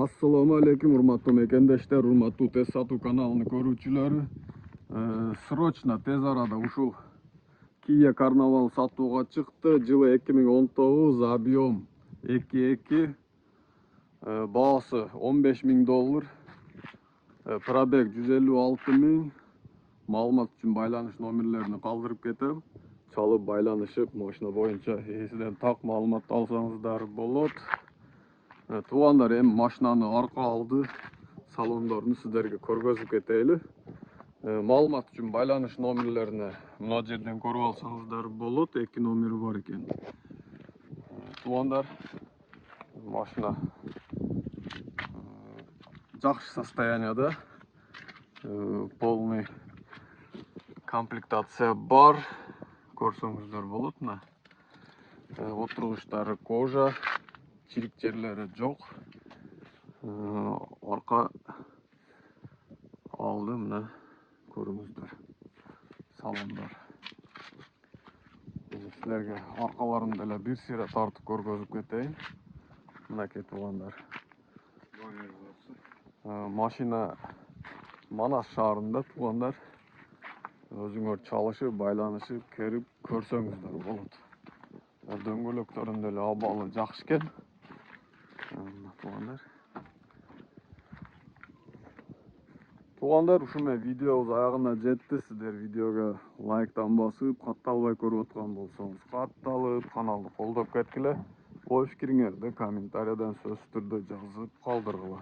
Assalomu alaykum, urmatli mekendeshler, urmatli tez satuv kanalini ko'ruvchilari. Srochno tez arada ушул Kia Carnival сатууга чыкты. Жылы 2019, объем 2.2, баасы $15.000, пробег 156.000. Маалымат үчүн байланыш номерлерин калдырып кетем. Чалып байланышып, машина боюнча ээсиден так маалымат алсаңыздар болот. Туугандар, эми машинаны арка алды салондорун сиздерге көргөзүп кетейли. Маалымат үчүн байланыш номерлерине мына жерден көрүп алсаңыздар болот. 2 номери бар экен. Туугандар, машина жакшы состоянияда. Полный комплектация бар. Көрсөңүздөр болот. Мына отургучтары кожа, чирик жерлери жок. Арка алды, мына көрүңүздөр. Салондар. Силерге аркаларын деле бир сыйра тартып көргөзүп кетейин. Мынакей туугандар. Машина Манас шаарында, туугандар. Өзүңөр чалышып, байланышып, керип көрсөңүздөр болот. Дөңгөлөктөрүн деле абалы жакшы экен. Туугандар, ушул менен видеобуз аягына жетти. Сиздер видеого лайктан басып, катталбай көрүп аткан болсоңуз, катталып, каналды колдоп кеткиле. Ой пикириңерди комментарийден сөзсүз түрдө жазып калдыргыла.